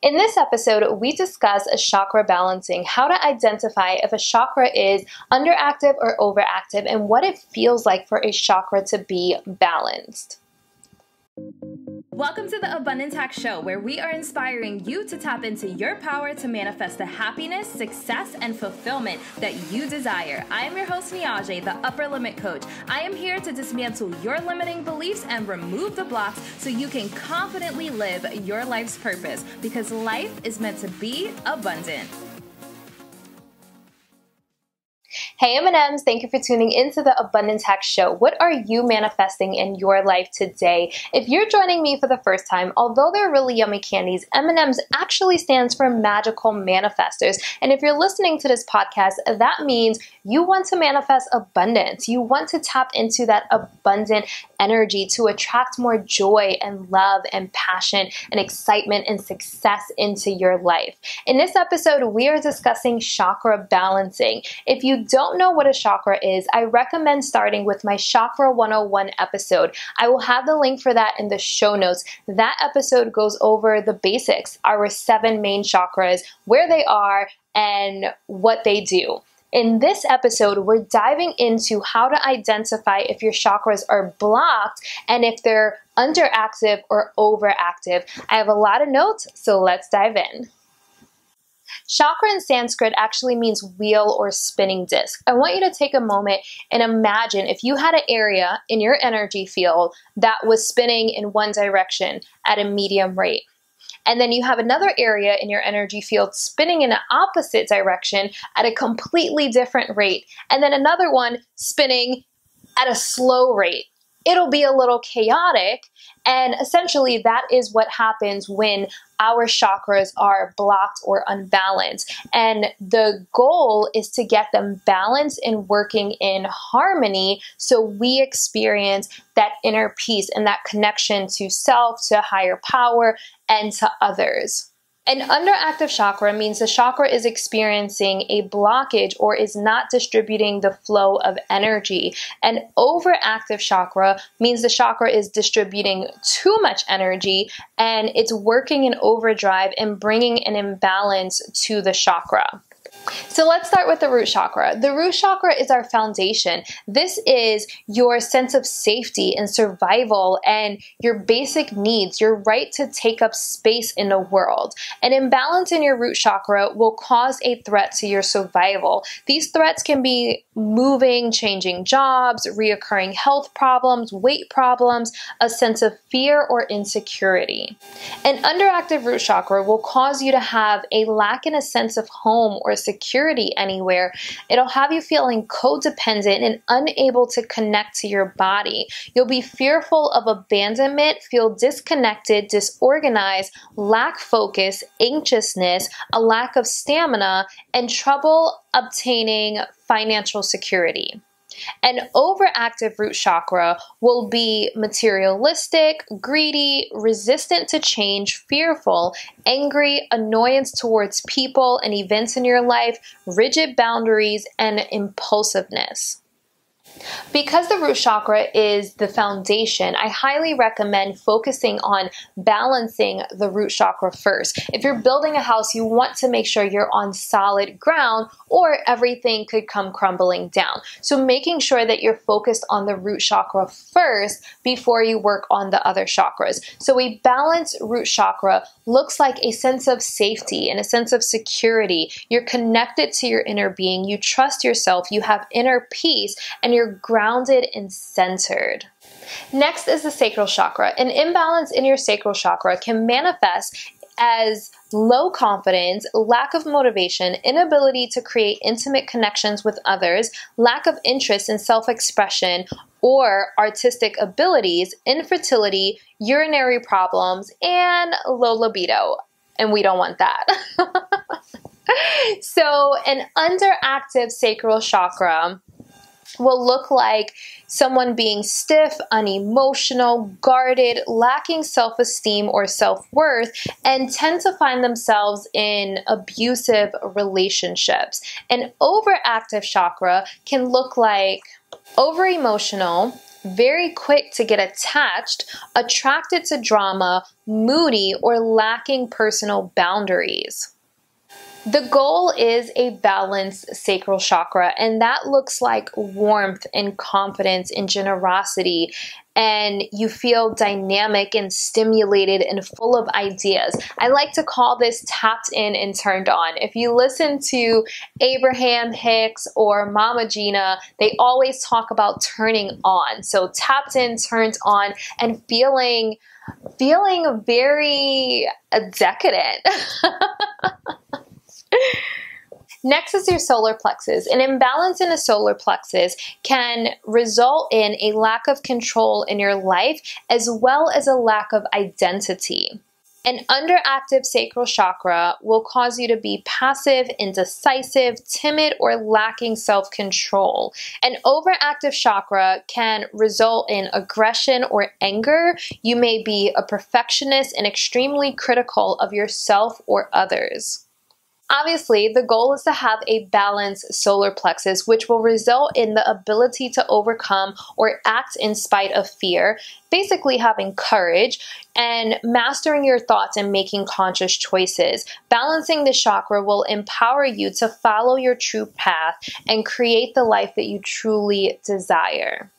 In this episode, we discuss a chakra balancing, how to identify if a chakra is underactive or overactive, and what it feels like for a chakra to be balanced. Welcome to the Abundance Hack Show, where we are inspiring you to tap into your power to manifest the happiness, success, and fulfillment that you desire. I am your host, Niajae, the Upper Limit Coach. I am here to dismantle your limiting beliefs and remove the blocks so you can confidently live your life's purpose, because life is meant to be abundant. Hey M&Ms, thank you for tuning into the Abundance Hack Show. What are you manifesting in your life today? If you're joining me for the first time, although they're really yummy candies, M&Ms actually stands for Magical Manifestors. And if you're listening to this podcast, that means you want to manifest abundance. You want to tap into that abundant energy to attract more joy and love and passion and excitement and success into your life. In this episode, we are discussing chakra balancing. If you don't know what a chakra is, I recommend starting with my Chakra 101 episode. I will have the link for that in the show notes. That episode goes over the basics, our 7 main chakras, where they are, and what they do. In this episode, we're diving into how to identify if your chakras are blocked and if they're underactive or overactive. I have a lot of notes, so let's dive in. Chakra in Sanskrit actually means wheel or spinning disc. I want you to take a moment and imagine if you had an area in your energy field that was spinning in one direction at a medium rate. And then you have another area in your energy field spinning in an opposite direction at a completely different rate. And then another one spinning at a slow rate. It'll be a little chaotic. And essentially that is what happens when our chakras are blocked or unbalanced. And the goal is to get them balanced and working in harmony so we experience that inner peace and that connection to self, to higher power, and to others. An underactive chakra means the chakra is experiencing a blockage or is not distributing the flow of energy. An overactive chakra means the chakra is distributing too much energy and it's working in overdrive and bringing an imbalance to the chakra. So let's start with the root chakra. The root chakra is our foundation. This is your sense of safety and survival and your basic needs, your right to take up space in the world. An imbalance in your root chakra will cause a threat to your survival. These threats can be moving, changing jobs, reoccurring health problems, weight problems, a sense of fear or insecurity. An underactive root chakra will cause you to have a lack in a sense of home or security anywhere. It'll have you feeling codependent and unable to connect to your body. You'll be fearful of abandonment, feel disconnected, disorganized, lack focus, anxiousness, a lack of stamina, and trouble obtaining financial security. An overactive root chakra will be materialistic, greedy, resistant to change, fearful, angry, annoyance towards people and events in your life, rigid boundaries, and impulsiveness. Because the root chakra is the foundation, I highly recommend focusing on balancing the root chakra first. If you're building a house, you want to make sure you're on solid ground or everything could come crumbling down. So making sure that you're focused on the root chakra first before you work on the other chakras. So a balanced root chakra looks like a sense of safety and a sense of security. You're connected to your inner being, you trust yourself, you have inner peace, and you're grounded and centered. Next is the sacral chakra. An imbalance in your sacral chakra can manifest as low confidence, lack of motivation, inability to create intimate connections with others, lack of interest in self-expression or artistic abilities, infertility, urinary problems, and low libido. And we don't want that. So an underactive sacral chakra will look like someone being stiff, unemotional, guarded, lacking self-esteem or self-worth, and tend to find themselves in abusive relationships. An overactive chakra can look like over-emotional, very quick to get attached, attracted to drama, moody, or lacking personal boundaries. The goal is a balanced sacral chakra, and that looks like warmth and confidence and generosity, and you feel dynamic and stimulated and full of ideas. I like to call this tapped in and turned on. If you listen to Abraham Hicks or Mama Gina, they always talk about turning on. So tapped in, turned on, and feeling very decadent. Next is your solar plexus. An imbalance in a solar plexus can result in a lack of control in your life as well as a lack of identity. An underactive sacral chakra will cause you to be passive, indecisive, timid, or lacking self-control. An overactive chakra can result in aggression or anger. You may be a perfectionist and extremely critical of yourself or others. Obviously, the goal is to have a balanced solar plexus, which will result in the ability to overcome or act in spite of fear, basically having courage, and mastering your thoughts and making conscious choices. Balancing the chakra will empower you to follow your true path and create the life that you truly desire.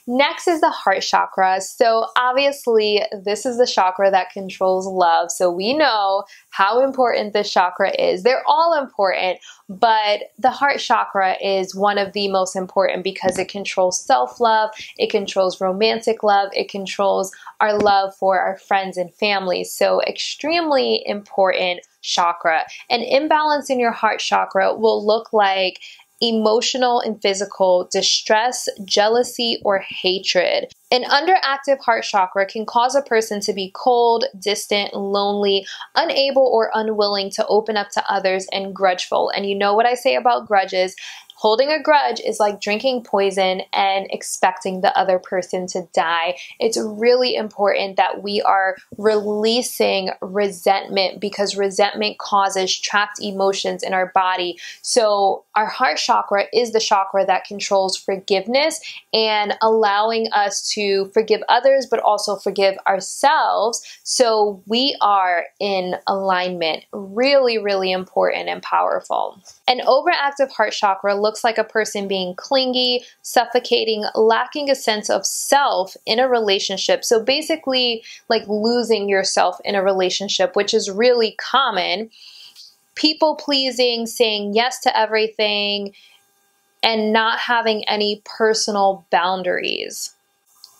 Next is the heart chakra. So obviously this is the chakra that controls love. So we know how important this chakra is. They're all important, but the heart chakra is one of the most important because it controls self-love, it controls romantic love, it controls our love for our friends and family. So extremely important chakra. An imbalance in your heart chakra will look like emotional and physical distress, jealousy, or hatred. An underactive heart chakra can cause a person to be cold, distant, lonely, unable or unwilling to open up to others, and grudgeful. And you know what I say about grudges? Holding a grudge is like drinking poison and expecting the other person to die. It's really important that we are releasing resentment because resentment causes trapped emotions in our body. So our heart chakra is the chakra that controls forgiveness and allowing us to forgive others, but also forgive ourselves. So we are in alignment. Really, really important and powerful. An overactive heart chakra looks like a person being clingy, suffocating, lacking a sense of self in a relationship. So basically like losing yourself in a relationship, which is really common. People pleasing, saying yes to everything, and not having any personal boundaries.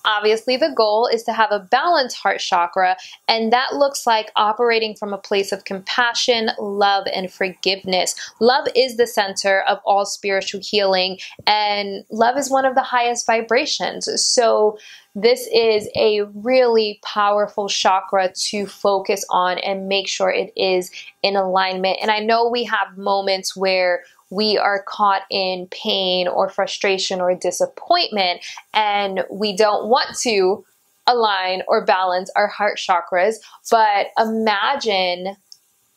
Obviously, the goal is to have a balanced heart chakra, and that looks like operating from a place of compassion, love, and forgiveness. Love is the center of all spiritual healing, and love is one of the highest vibrations. So this is a really powerful chakra to focus on and make sure it is in alignment. And I know we have moments where we are caught in pain or frustration or disappointment, and we don't want to align or balance our heart chakras, but imagine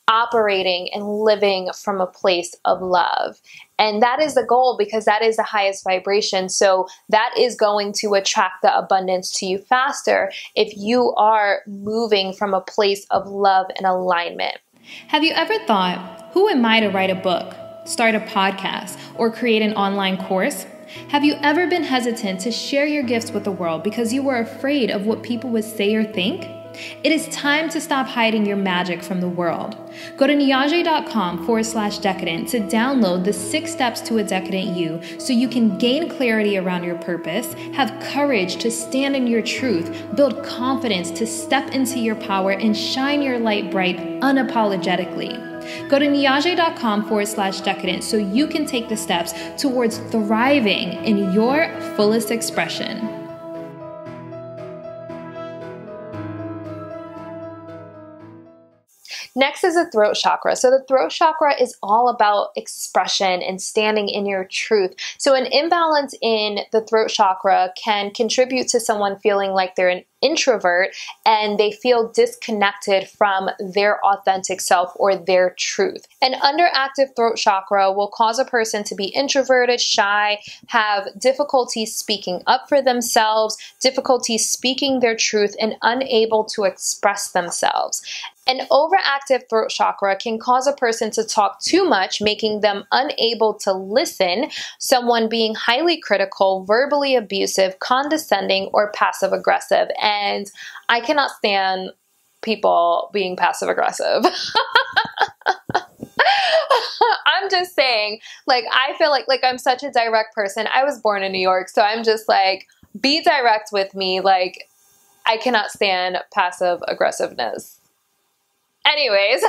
operating and living from a place of love. And that is the goal because that is the highest vibration. So that is going to attract the abundance to you faster if you are moving from a place of love and alignment. Have you ever thought, who am I to write a book, start a podcast, or create an online course? Have you ever been hesitant to share your gifts with the world because you were afraid of what people would say or think? It is time to stop hiding your magic from the world. Go to Niajae.com/decadent to download the 6 steps to a decadent you so you can gain clarity around your purpose, have courage to stand in your truth, build confidence to step into your power, and shine your light bright unapologetically. Go to Niajae.com/decadent so you can take the steps towards thriving in your fullest expression. Next is the throat chakra. So the throat chakra is all about expression and standing in your truth. So an imbalance in the throat chakra can contribute to someone feeling like they're an introvert and they feel disconnected from their authentic self or their truth. An underactive throat chakra will cause a person to be introverted, shy, have difficulty speaking up for themselves, difficulty speaking their truth, and unable to express themselves. An overactive throat chakra can cause a person to talk too much, making them unable to listen, someone being highly critical, verbally abusive, condescending, or passive aggressive. And I cannot stand people being passive aggressive. I'm just saying, like, I feel like I'm such a direct person. I was born in New York, so I'm just like, be direct with me. Like, I cannot stand passive aggressiveness. Anyways,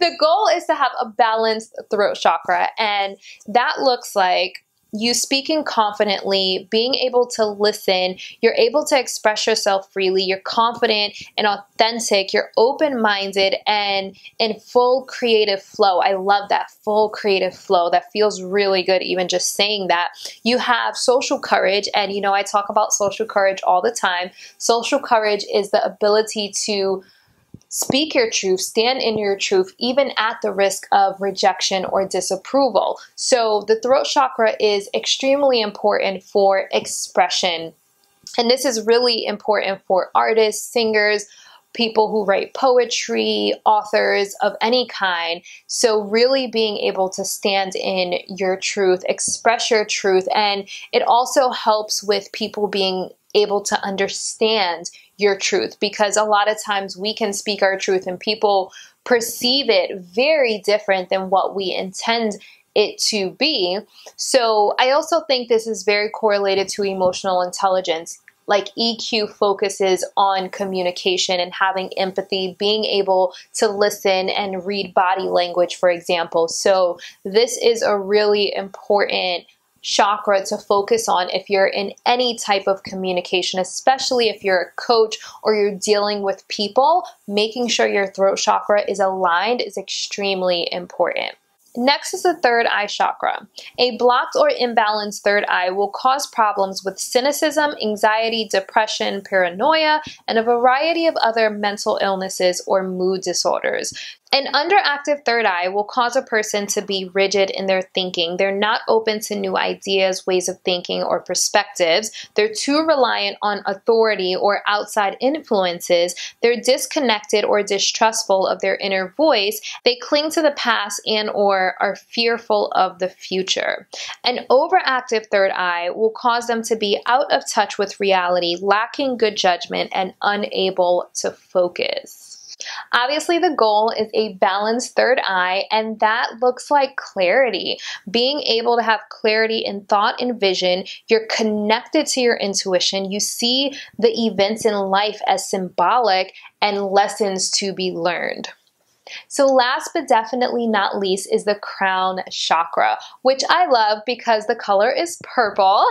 the goal is to have a balanced throat chakra, and that looks like you speaking confidently, being able to listen, you're able to express yourself freely, you're confident and authentic, you're open-minded and in full creative flow. I love that, full creative flow. That feels really good, even just saying that. You have social courage, and you know, I talk about social courage all the time. Social courage is the ability to speak your truth, stand in your truth, even at the risk of rejection or disapproval. So the throat chakra is extremely important for expression. And this is really important for artists, singers, people who write poetry, authors of any kind. So really being able to stand in your truth, express your truth, and it also helps with people being able to understand your truth, because a lot of times we can speak our truth and people perceive it very different than what we intend it to be. So I also think this is very correlated to emotional intelligence. Like EQ focuses on communication and having empathy, being able to listen and read body language, for example. So this is a really important chakra to focus on if you're in any type of communication, especially if you're a coach or you're dealing with people. Making sure your throat chakra is aligned is extremely important. Next is the third eye chakra. A blocked or imbalanced third eye will cause problems with cynicism, anxiety, depression, paranoia, and a variety of other mental illnesses or mood disorders. An underactive third eye will cause a person to be rigid in their thinking. They're not open to new ideas, ways of thinking, or perspectives. They're too reliant on authority or outside influences. They're disconnected or distrustful of their inner voice. They cling to the past and or are fearful of the future. An overactive third eye will cause them to be out of touch with reality, lacking good judgment, and unable to focus. Obviously, the goal is a balanced third eye, and that looks like clarity. Being able to have clarity in thought and vision. You're connected to your intuition. You see the events in life as symbolic and lessons to be learned. So last but definitely not least is the crown chakra, which I love because the color is purple.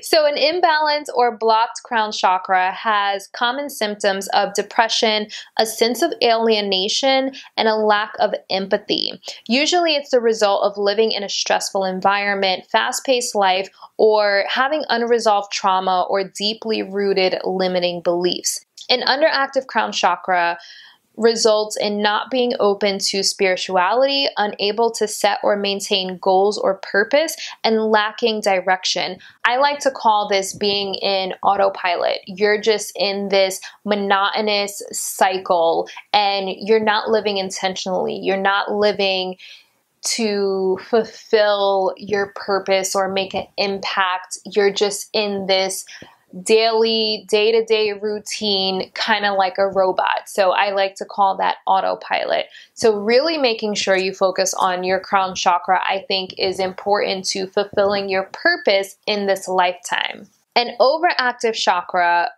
So an imbalance or blocked crown chakra has common symptoms of depression, a sense of alienation, and a lack of empathy. Usually it's the result of living in a stressful environment, fast-paced life, or having unresolved trauma or deeply rooted limiting beliefs. An underactive crown chakra results in not being open to spirituality, unable to set or maintain goals or purpose, and lacking direction. I like to call this being in autopilot. You're just in this monotonous cycle and you're not living intentionally. You're not living to fulfill your purpose or make an impact. You're just in this daily, day-to-day routine, kind of like a robot. So I like to call that autopilot. So really making sure you focus on your crown chakra, I think, is important to fulfilling your purpose in this lifetime. An overactive chakra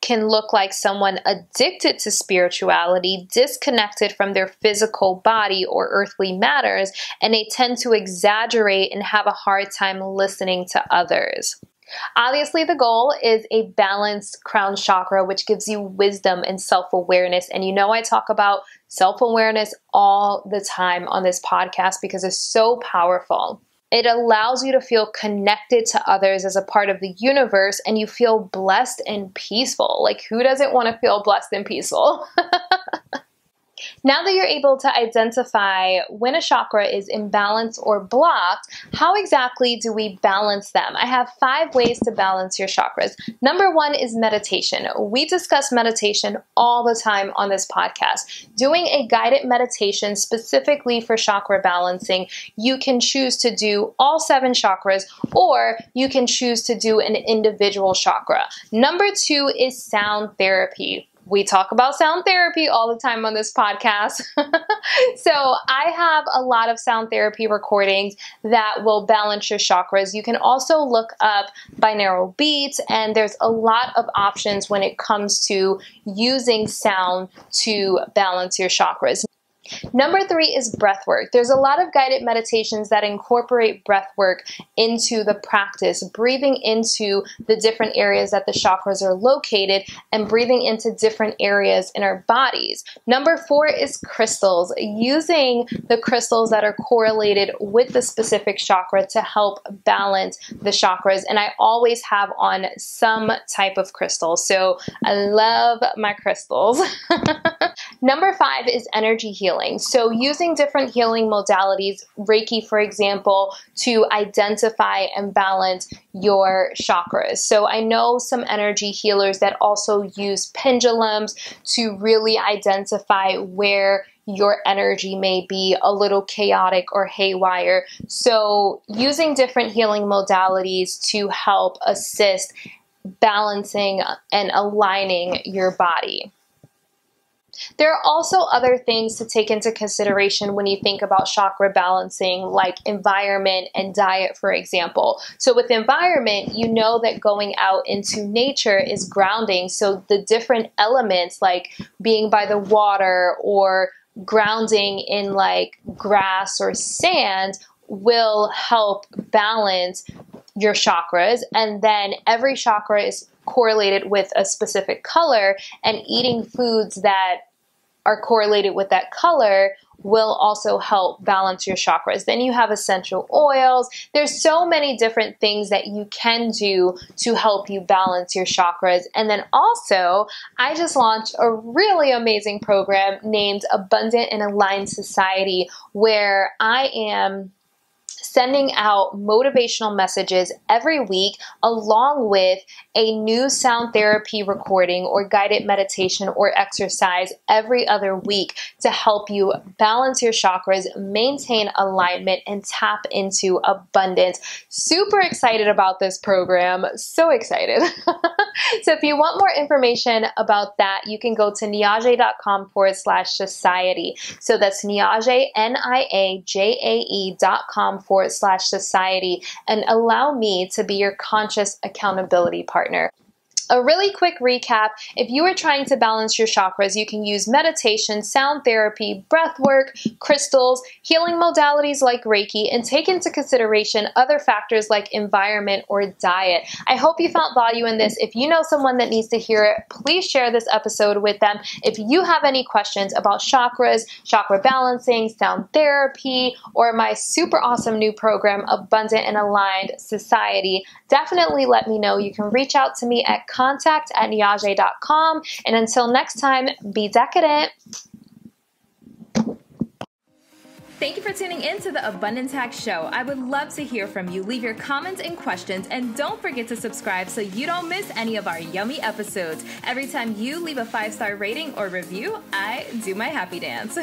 can look like someone addicted to spirituality, disconnected from their physical body or earthly matters, and they tend to exaggerate and have a hard time listening to others. Obviously, the goal is a balanced crown chakra, which gives you wisdom and self-awareness. And you know, I talk about self-awareness all the time on this podcast because it's so powerful. It allows you to feel connected to others as a part of the universe, and you feel blessed and peaceful. Like, who doesn't want to feel blessed and peaceful? Now that you're able to identify when a chakra is imbalanced or blocked, how exactly do we balance them? I have 5 ways to balance your chakras. Number 1 is meditation. We discuss meditation all the time on this podcast. Doing a guided meditation specifically for chakra balancing, you can choose to do all 7 chakras, or you can choose to do an individual chakra. Number 2 is sound therapy. We talk about sound therapy all the time on this podcast. So I have a lot of sound therapy recordings that will balance your chakras. You can also look up binaural beats, and there's a lot of options when it comes to using sound to balance your chakras. Number 3 is breath work. There's a lot of guided meditations that incorporate breath work into the practice, breathing into the different areas that the chakras are located and breathing into different areas in our bodies. Number 4 is crystals, using the crystals that are correlated with the specific chakra to help balance the chakras. And I always have on some type of crystal, so I love my crystals. Number 5 is energy healing. So using different healing modalities, Reiki, for example, to identify and balance your chakras. So I know some energy healers that also use pendulums to really identify where your energy may be a little chaotic or haywire. So using different healing modalities to help assist balancing and aligning your body. There are also other things to take into consideration when you think about chakra balancing, like environment and diet, for example. So with environment, you know that going out into nature is grounding. So the different elements, like being by the water or grounding in like grass or sand, will help balance your chakras. And then every chakra is correlated with a specific color, and eating foods that are correlated with that color will also help balance your chakras. Then you have essential oils. There's so many different things that you can do to help you balance your chakras. And then also, I just launched a really amazing program named Abundant and Aligned Society, where I am sending out motivational messages every week, along with a new sound therapy recording or guided meditation or exercise every other week to help you balance your chakras, maintain alignment, and tap into abundance. Super excited about this program. So excited. So if you want more information about that, you can go to niajae.com/society. So that's Niajae, NIAJAE.com/society, and allow me to be your conscious accountability partner. A really quick recap: if you are trying to balance your chakras, you can use meditation, sound therapy, breath work, crystals, healing modalities like Reiki, and take into consideration other factors like environment or diet. I hope you found value in this. If you know someone that needs to hear it, please share this episode with them. If you have any questions about chakras, chakra balancing, sound therapy, or my super awesome new program, Abundant and Aligned Society, definitely let me know. You can reach out to me at contact@niajae.com. And until next time, be decadent. Thank you for tuning in to the Abundance Hack Show. I would love to hear from you. Leave your comments and questions, and don't forget to subscribe so you don't miss any of our yummy episodes. Every time you leave a 5-star rating or review, I do my happy dance.